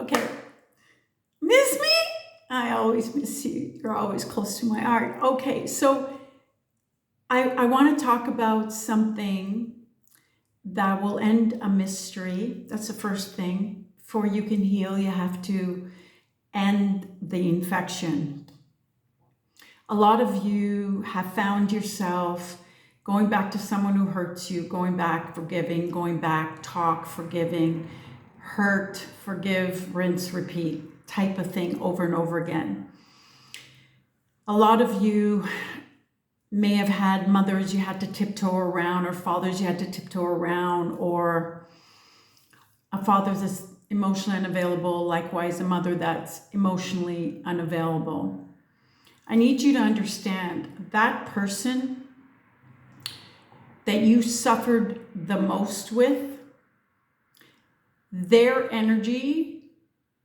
Okay. Miss me? I always miss you. You're always close to my heart. Okay, so I want to talk about something that will end a mystery. That's the first thing. Before you can heal, you have to end the infection. A lot of you have found yourself going back to someone who hurts you, going back, forgiving, going back, talk, forgiving, hurt, forgive, rinse, repeat type of thing over and over again. A lot of you may have had mothers you had to tiptoe around, or fathers you had to tiptoe around, or a father that's emotionally unavailable, likewise a mother that's emotionally unavailable. I need you to understand that person that you suffered the most with, their energy,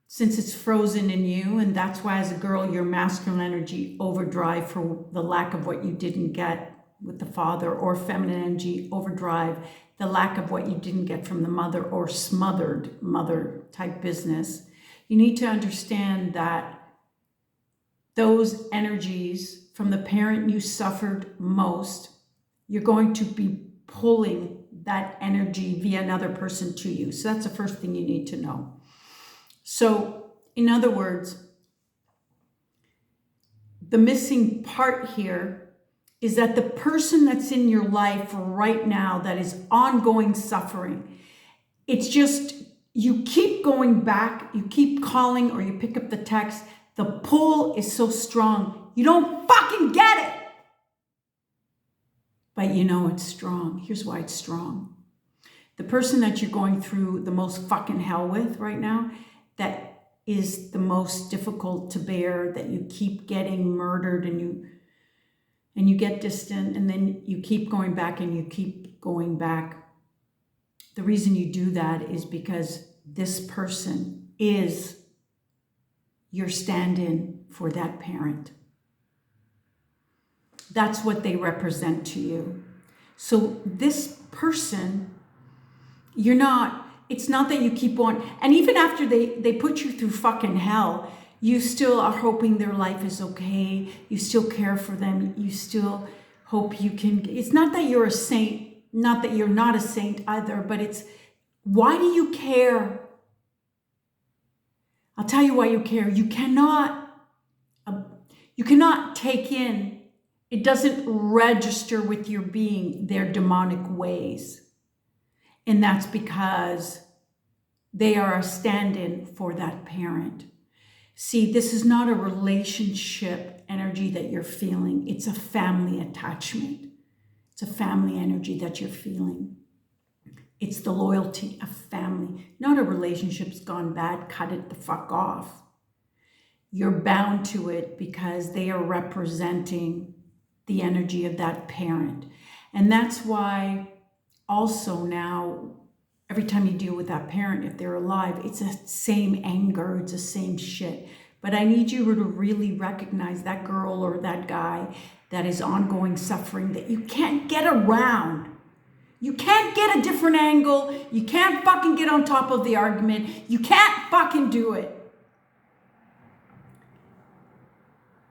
since it's frozen in you, and that's why as a girl your masculine energy overdrive for the lack of what you didn't get with the father, or feminine energy overdrive the lack of what you didn't get from the mother, or smothered mother type business. You need to understand that those energies from the parent you suffered most, you're going to be pulling that energy via another person to you. So that's the first thing you need to know. So, in other words, the missing part here is that the person that's in your life right now that is ongoing suffering, it's just, you keep going back, you keep calling, or you pick up the text, the pull is so strong, you don't fucking get it. But you know it's strong. Here's why it's strong. The person that you're going through the most fucking hell with right now, that is the most difficult to bear, that you keep getting murdered, and you get distant, and then you keep going back and you keep going back. The reason you do that is because this person is your stand-in for that parent. That's what they represent to you. So this person, it's not that you keep on, and even after they put you through fucking hell, you still are hoping their life is okay. You still care for them. You still hope you can, it's not that you're a saint, not that you're not a saint either, but it's, why do you care? I'll tell you why you care. You cannot take in, it doesn't register with your being, their demonic ways. And that's because they are a stand-in for that parent. See, this is not a relationship energy that you're feeling. It's a family attachment. It's a family energy that you're feeling. It's the loyalty of family, not a relationship's gone bad, cut it the fuck off. You're bound to it because they are representing the energy of that parent. And that's why also now, every time you deal with that parent, if they're alive, it's the same anger, it's the same shit. But I need you to really recognize that girl or that guy that is ongoing suffering that you can't get around. You can't get a different angle. You can't fucking get on top of the argument. You can't fucking do it.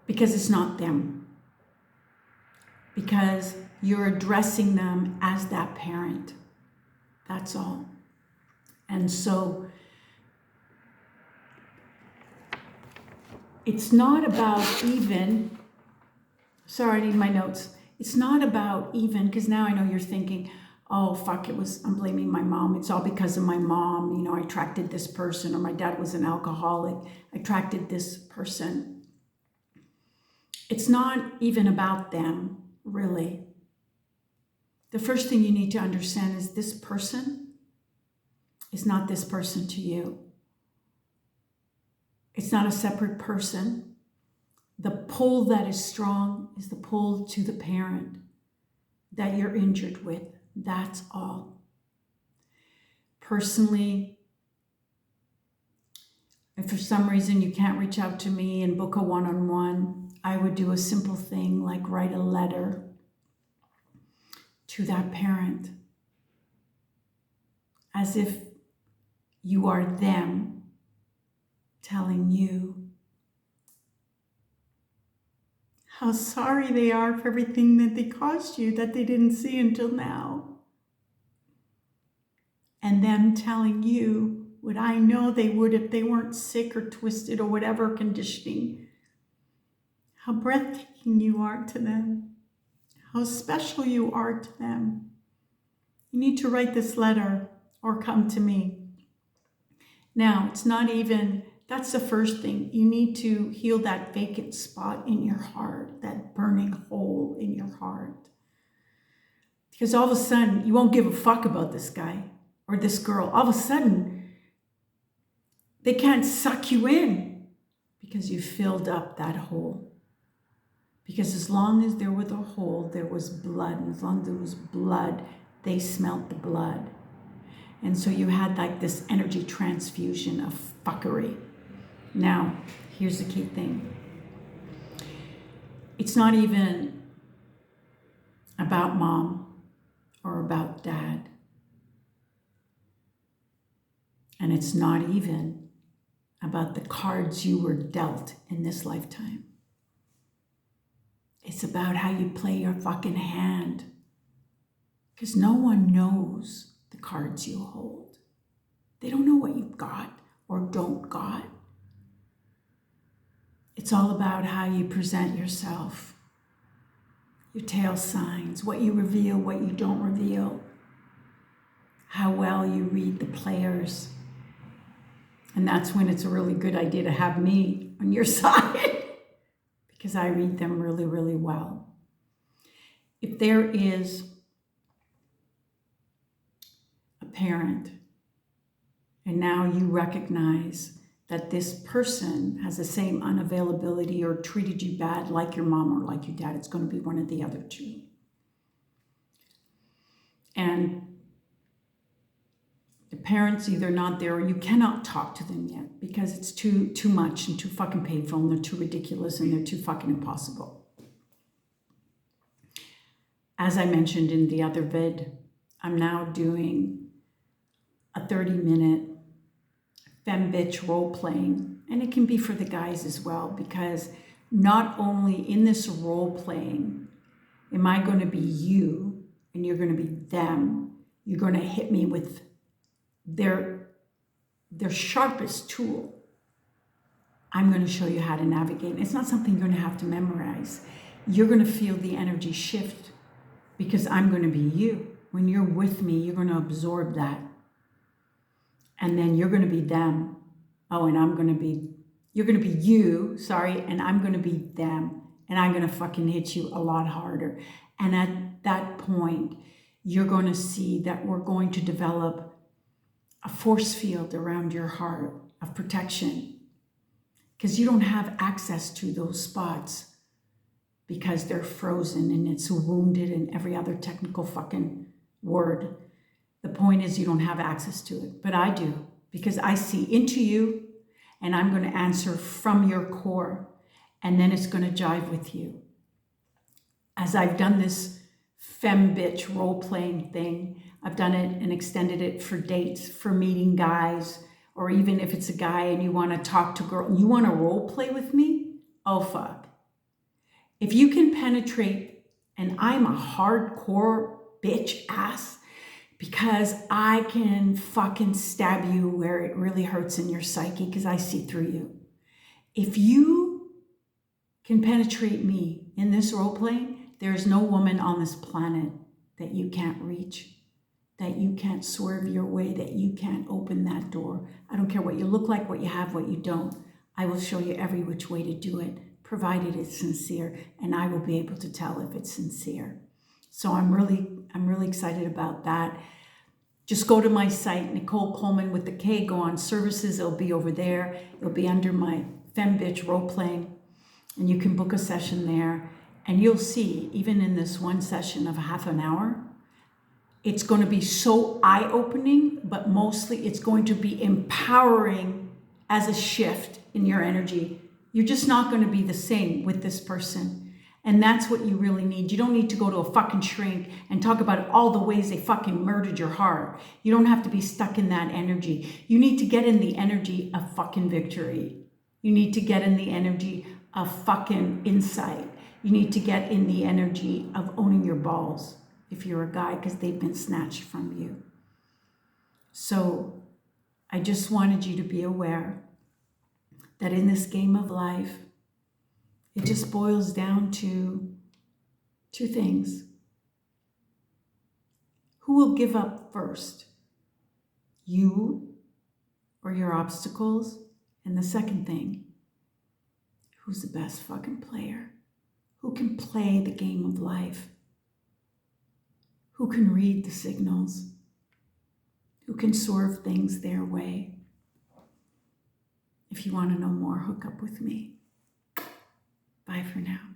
Because it's not them. Because you're addressing them as that parent. That's all. And so it's not about even, sorry, I need my notes. It's not about even, because now I know you're thinking, oh, fuck, I'm blaming my mom. It's all because of my mom. I attracted this person, or my dad was an alcoholic. I attracted this person. It's not even about them, really. The first thing you need to understand is this person is not this person to you. It's not a separate person. The pull that is strong is the pull to the parent that you're injured with. That's all. Personally, if for some reason you can't reach out to me and book a one-on-one, I would do a simple thing like write a letter to that parent as if you are them telling you how sorry they are for everything that they caused you that they didn't see until now. And them telling you what I know they would if they weren't sick or twisted or whatever conditioning. How breathtaking you are to them. How special you are to them. You need to write this letter or come to me. Now, it's not even, that's the first thing. You need to heal that vacant spot in your heart, that burning hole in your heart. Because all of a sudden, you won't give a fuck about this guy or this girl. All of a sudden, they can't suck you in because you filled up that hole. Because as long as there was a hole, there was blood. And as long as there was blood, they smelt the blood. And so you had like this energy transfusion of fuckery. Now, here's the key thing. It's not even about mom or about dad. And it's not even about the cards you were dealt in this lifetime. It's about how you play your fucking hand. Because no one knows the cards you hold. They don't know what you've got or don't got. It's all about how you present yourself, your tail signs, what you reveal, what you don't reveal, how well you read the players. And that's when it's a really good idea to have me on your side because I read them really, really well. If there is parent, and now you recognize that this person has the same unavailability or treated you bad like your mom or like your dad, it's going to be one of the other two. And the parent's either not there or you cannot talk to them yet because it's too much and too fucking painful and they're too ridiculous and they're too fucking impossible. As I mentioned in the other vid, I'm now doing a 30-minute femme bitch role playing, and it can be for the guys as well, because not only in this role playing am I going to be you and you're going to be them, you're going to hit me with their sharpest tool. I'm going to show you how to navigate. It's not something you're going to have to memorize. You're going to feel the energy shift because I'm going to be you. When you're with me, you're going to absorb that. And then you're going to be them. Oh, and you're going to be you, and I'm going to be them. And I'm going to fucking hit you a lot harder. And at that point, you're going to see that we're going to develop a force field around your heart of protection. Because you don't have access to those spots because they're frozen and it's wounded and every other technical fucking word. The point is you don't have access to it, but I do, because I see into you and I'm going to answer from your core, and then it's going to jive with you. As I've done this femme bitch role-playing thing, I've done it and extended it for dates, for meeting guys, or even if it's a guy and you want to talk to a girl and you want to role play with me, oh fuck. If you can penetrate, and I'm a hardcore bitch ass, because I can fucking stab you where it really hurts in your psyche because I see through you. If you can penetrate me in this role playing, there is no woman on this planet that you can't reach, that you can't swerve your way, that you can't open that door. I don't care what you look like, what you have, what you don't. I will show you every which way to do it, provided it's sincere, and I will be able to tell if it's sincere. So I'm really excited about that. Just go to my site, Nicole Coleman with the K, go on services, it'll be over there. It'll be under my Femme Bitch role playing, and you can book a session there. And you'll see, even in this one session of half an hour, it's going to be so eye-opening, but mostly it's going to be empowering as a shift in your energy. You're just not going to be the same with this person. And that's what you really need. You don't need to go to a fucking shrink and talk about all the ways they fucking murdered your heart. You don't have to be stuck in that energy. You need to get in the energy of fucking victory. You need to get in the energy of fucking insight. You need to get in the energy of owning your balls if you're a guy, because they've been snatched from you. So I just wanted you to be aware that in this game of life, it just boils down to two things. Who will give up first? You or your obstacles? And the second thing, who's the best fucking player? Who can play the game of life? Who can read the signals? Who can swerve things their way? If you want to know more, hook up with me. Bye for now.